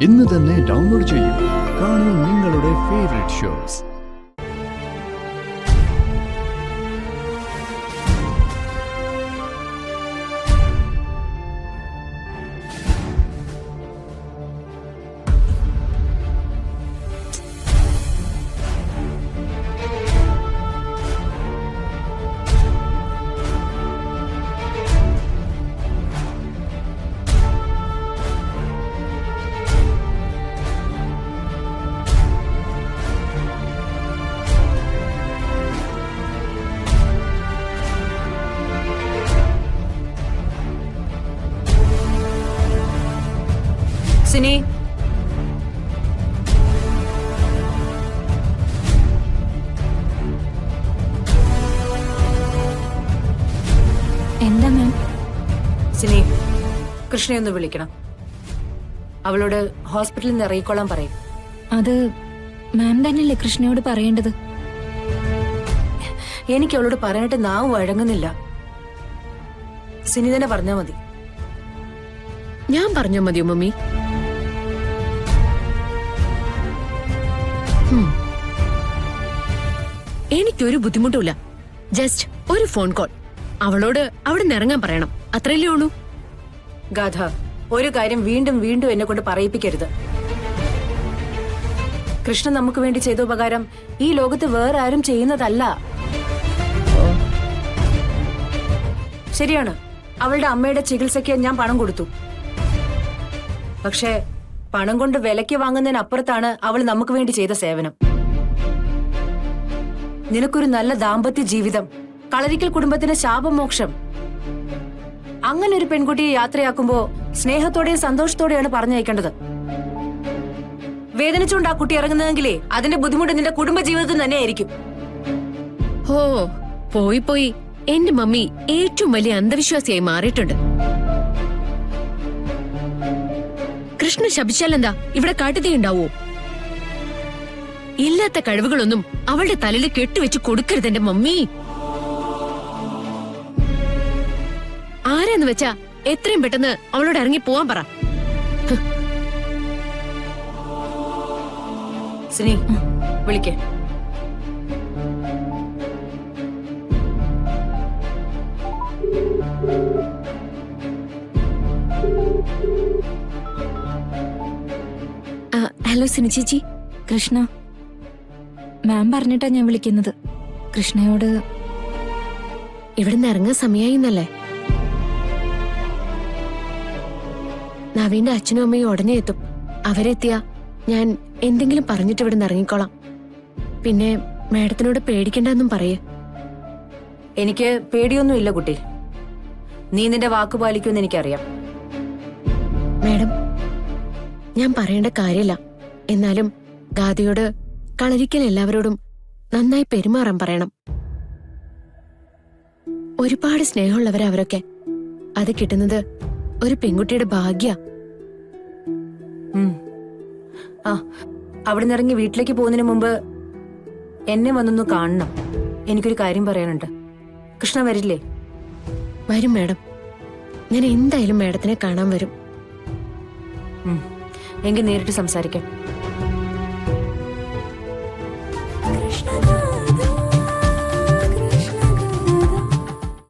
ഇന്ന് തന്നെ ഡൗൺലോഡ് ചെയ്യൂ. കാണൂ നിങ്ങളുടെ ഫേവറേറ്റ് ഷോസ്. സിനി, എന്താ മാം? സിനി, കൃഷ്ണയെ ഒന്ന് വിളിക്കണം. അവളോട് ഹോസ്പിറ്റലിൽ നിന്ന് ഇറങ്ങിക്കൊള്ളാൻ പറയും. അത് മാം തന്നെയല്ലേ കൃഷ്ണയോട് പറയേണ്ടത്? എനിക്ക് അവളോട് പറയാനായിട്ട് നാവ് വഴങ്ങുന്നില്ല. സിനി തന്നെ പറഞ്ഞാ മതി. ഞാൻ പറഞ്ഞാ മതിയോ മമ്മി? എനിക്കൊരു ബുദ്ധിമുട്ടുമില്ല. ജസ്റ്റ് ഒരു ഫോൺ കോൾ. അവളോട് അവിടെ നിന്ന് ഇറങ്ങാൻ പറയണം, അത്രയല്ലേ ഉള്ളൂ. ഗാഥ, ഒരു കാര്യം വീണ്ടും വീണ്ടും എന്നെ കൊണ്ട് പറയിപ്പിക്കരുത്. കൃഷ്ണ നമുക്ക് വേണ്ടി ചെയ്ത ഉപകാരം ഈ ലോകത്ത് വേറെ ആരും ചെയ്യുന്നതല്ല. ശരിയാണ്, അവളുടെ അമ്മയുടെ ചികിത്സയ്ക്ക് ഞാൻ പണം കൊടുത്തു. പക്ഷേ പണം കൊണ്ട് വിലയ്ക്ക് വാങ്ങുന്നതിനപ്പുറത്താണ് അവൾ നമുക്ക് വേണ്ടി ചെയ്ത സേവനം. നിനക്കൊരു നല്ല ദാമ്പത്യ ജീവിതം, കളരിക്കൽ കുടുംബത്തിന് ശാപമോക്ഷം. അങ്ങനെ ഒരു പെൺകുട്ടിയെ യാത്രയാക്കുമ്പോ സ്നേഹത്തോടെയും സന്തോഷത്തോടെയാണ് പറഞ്ഞയക്കേണ്ടത്. വേദനിച്ചുകൊണ്ട് ആ കുട്ടി ഇറങ്ങുന്നതെങ്കിലേ അതിന്റെ ബുദ്ധിമുട്ട് നിന്റെ കുടുംബ ജീവിതത്തിൽ തന്നെ ആയിരിക്കും. ഓ, പോയി പോയി എന്റെ മമ്മി ഏറ്റവും വലിയ അന്ധവിശ്വാസിയായി മാറിയിട്ടുണ്ട്. കൃഷ്ണ ശപിച്ചാലെന്താ ഇവിടെ കാട്ടുതീയുണ്ടാവോ? ഇല്ലാത്ത കഴിവുകളൊന്നും അവളുടെ തലയിൽ കെട്ടുവെച്ച് കൊടുക്കരുത് എന്റെ മമ്മി. ആരാന്ന് വെച്ചാ എത്രയും പെട്ടെന്ന് അവളോട് ഇറങ്ങി പോവാൻ പറ. സിനി, വിളിക്കേ. ഹലോ സിനി ചേച്ചി, കൃഷ്ണ. മാം പറഞ്ഞിട്ടാ ഞാൻ വിളിക്കുന്നത്. കൃഷ്ണയോട് ഇവിടുന്ന് ഇറങ്ങാൻ സമയായിന്നല്ലേ? നവീന്റെ അച്ഛനും അമ്മയും ഉടനെ എത്തും. അവരെത്തിയാ ഞാൻ എന്തെങ്കിലും പറഞ്ഞിട്ട് ഇവിടുന്ന് ഇറങ്ങിക്കോളാം. പിന്നെ മാഡത്തിനോട് പേടിക്കണ്ടെന്നും പറയേ. എനിക്ക് പേടിയൊന്നുമില്ല കുട്ടി. നീ നിന്റെ വാക്ക് പാലിക്കുമെന്ന് എനിക്കറിയാം. മാഡം, ഞാൻ പറയേണ്ട കാര്യമില്ല. എന്നാലും ഗാദിയോട് കളരിക്കൽ എല്ലാവരോടും നന്നായി പെരുമാറാൻ പറയണം. ഒരുപാട് സ്നേഹമുള്ളവരവരൊക്കെ. അത് കിട്ടുന്നത് ഒരു പെൺകുട്ടിയുടെ ഭാഗ്യ. ആ, അവിടെ ഇറങ്ങി വീട്ടിലേക്ക് പോകുന്നതിന് മുമ്പ് എന്നെ വന്നൊന്ന് കാണണം. എനിക്കൊരു കാര്യം പറയാനുണ്ട്. കൃഷ്ണ വരില്ലേ? വരും മാഡം. ഞാൻ എന്തായാലും മാഡത്തിനെ കാണാൻ വരും. എങ്കിൽ നേരിട്ട് സംസാരിക്കാം.